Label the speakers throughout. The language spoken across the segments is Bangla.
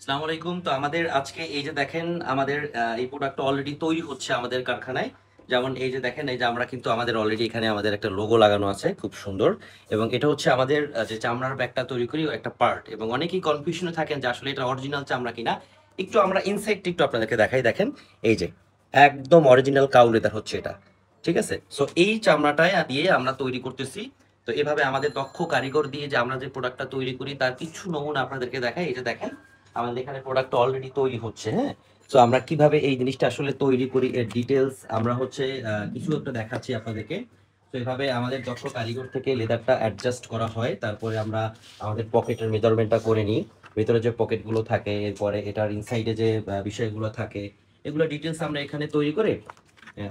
Speaker 1: আসসালামু আলাইকুম। তো আমাদের আজকে এই যে দেখেন আমাদের এই প্রোডাক্টটা অলরেডি তৈরি হচ্ছে আমাদের কারখানায়। যেমন এই যে দেখেন এই যে আমরা কিন্তু আমাদের অলরেডি এখানে আমাদের একটা লোগো লাগানো আছে খুব সুন্দর। এবং এটা হচ্ছে আমাদের যে চামড়ার ব্যাগটা তৈরি করি ও একটা পার্ট। এবং অনেকেই কনফিউশনে থাকেন যে আসলে এটা অরিজিনাল চামড়া কিনা। একটু আমরা ইনসাইডটা একটু আপনাদেরকে দেখাই দেখেন। এই যে একদম অরিজিনাল কাউ লেদার হচ্ছে এটা। ঠিক আছে? সো এই চামড়াটায় দিয়ে আমরা তৈরি করতেছি। তো এভাবে আমাদের দক্ষ কারিগর দিয়ে যে আমরা যে প্রোডাক্টটা তৈরি করি তার কিছু নমুনা আপনাদেরকে দেখাই। এই যে দেখেন আমাদের এখানে প্রোডাক্ট অলরেডি তৈরি হচ্ছে, হ্যাঁ? সো আমরা কিভাবে এই জিনিসটা আসলে তৈরি করি এর ডিটেইলস আমরা হচ্ছে কিছু একটা দেখাচ্ছি আপনাদেরকে। তো এভাবে আমাদের দক্ষ কারিগর থেকে লেদারটা অ্যাডজাস্ট করা হয়। তারপরে আমরা আমাদের পকেটের মেজারমেন্টটা করে নিই। ভেতরে যে পকেটগুলো থাকে, এরপরে এটার ইনসাইডে যে বিষয়গুলো থাকে, এগুলো ডিটেইলস আমরা এখানে তৈরি করে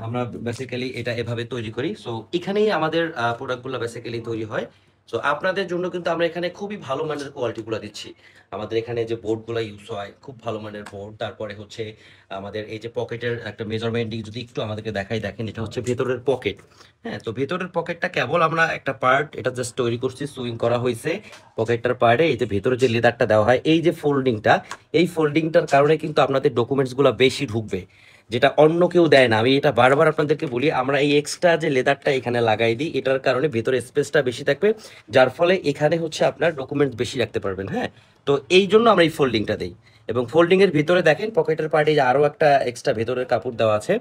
Speaker 1: আমরা বেসিক্যালি এটা এভাবে তৈরি করি। সো এখানেই আমাদের প্রোডাক্টগুলো বেসিক্যালি তৈরি হয়। সো আপনাদের জন্য কিন্তু আমরা এখানে খুবই ভালো মানের কোয়ালিটিগুলো দিচ্ছি। আমাদের এখানে যে বোর্ডগুলো ইউজ হয় খুব ভালো মানের বোর্ড। তারপরে হচ্ছে আমাদের এই যে পকেটের একটা মেজারমেন্ট যদি একটু আমাদেরকে দেখাই দেখেন এটা হচ্ছে ভেতরের পকেট। হ্যাঁ, তো ভেতরের পকেটটা কেবল আমরা একটা পার্ট এটা জাস্ট তৈরি করছি, সুইং করা হয়েছে পকেটটার পার্টে। এই যে ভেতরে যে লেদারটা দেওয়া হয় এই যে ফোল্ডিংটা, এই ফোল্ডিংটার কারণে কিন্তু আপনাদের ডকুমেন্টসগুলো বেশি ঢুকবে, যেটা অন্য কেউ দেয় না। আমি এটা বারবার আপনাদেরকে বলি, আমরা এই এক্সট্রা যে লেদারটা এখানে লাগাই দিই এটার কারণে ভেতরে স্পেসটা বেশি থাকবে, যার ফলে এখানে হচ্ছে আপনার ডকুমেন্ট বেশি রাখতে পারবেন। হ্যাঁ, তো এই জন্য আমরা এই ফোল্ডিংটা দিই। এবং ফোল্ডিং এর ভিতরে দেখেন পকেটের পার্টে আরো একটা এক্সট্রা ভেতরের কাপড় দেওয়া আছে।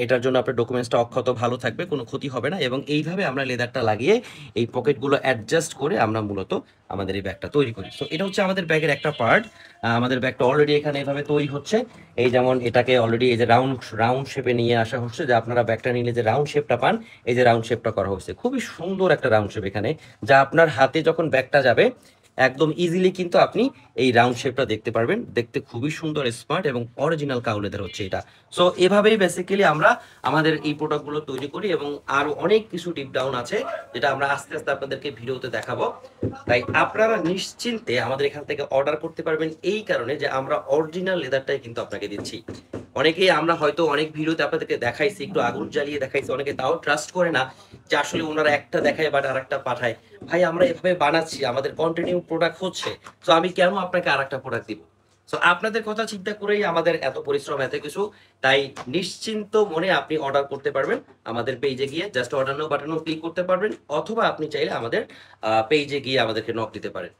Speaker 1: এটার জন্য আপনার ডকুমেন্টসটা অক্ষত ভালো থাকবে, কোনো ক্ষতি হবে না। এবং এইভাবে আমরা লেদারটা লাগিয়ে এই পকেটগুলো অ্যাডজাস্ট করে আমরা মূলত আমাদের এই ব্যাগটা তৈরি করি। তো এটা হচ্ছে আমাদের ব্যাগের একটা পার্ট। আমাদের ব্যাগটা অলরেডি এখানে এভাবে তৈরি হচ্ছে। এই যেমন এটাকে অলরেডি এই যে রাউন্ড রাউন্ড শেপে নিয়ে আসা হচ্ছে, যে আপনারা ব্যাগটা নিলে যে রাউন্ড শেপটা পান, এই যে রাউন্ড শেপটা করা হচ্ছে খুবই সুন্দর একটা রাউন্ড শেপ এখানে, যা আপনার হাতে যখন ব্যাগটা যাবে একদম ইজিলি কিন্তু আপনি এই রাউন্ড শেপটা দেখতে পারবেন। দেখতে খুবই সুন্দর, স্মার্ট এবং অরিজিনাল কাউ লেদার হচ্ছে এটা। সো এভাবেই বেসিক্যালি আমরা আমাদের এই প্রোডাক্টগুলো তৈরি করি। এবং আরো অনেক কিছু ডিপ ডাউন আছে যেটা আমরা আস্তে আস্তে আপনাদেরকে ভিডিওতে দেখাবো। তাই আপনারা নিশ্চিন্তে আমাদের এখান থেকে অর্ডার করতে পারবেন, এই কারণে যে আমরা অরিজিনাল লেদারটাই কিন্তু আপনাকে দিচ্ছি। অনেকেই আমরা হয়তো অনেক ভিডিওতে আপনাদেরকে দেখাইছি, একটু আগুন জ্বালিয়ে দেখাইছি, অনেকে তাও ট্রাস্ট করে না যে আসলে ওনারা একটা দেখায় বাট আরেকটা পাঠায়। ভাই আমরা এভাবে বানাচ্ছি, আমাদের কন্টিনিউ প্রোডাক্ট হচ্ছে, তো আমি কেন আপনাকে আরেকটা প্রোডাক্ট দিব? সো আপনাদের কথা চিন্তা করেই আমাদের এত পরিশ্রম, এত কিছু। তাই নিশ্চিন্ত মনে আপনি অর্ডার করতে পারবেন। আমাদের পেজে গিয়ে জাস্ট অর্ডার নাও বাটনও ক্লিক করতে পারবেন, অথবা আপনি চাইলে আমাদের পেজে গিয়ে আমাদেরকে নক দিতে পারেন।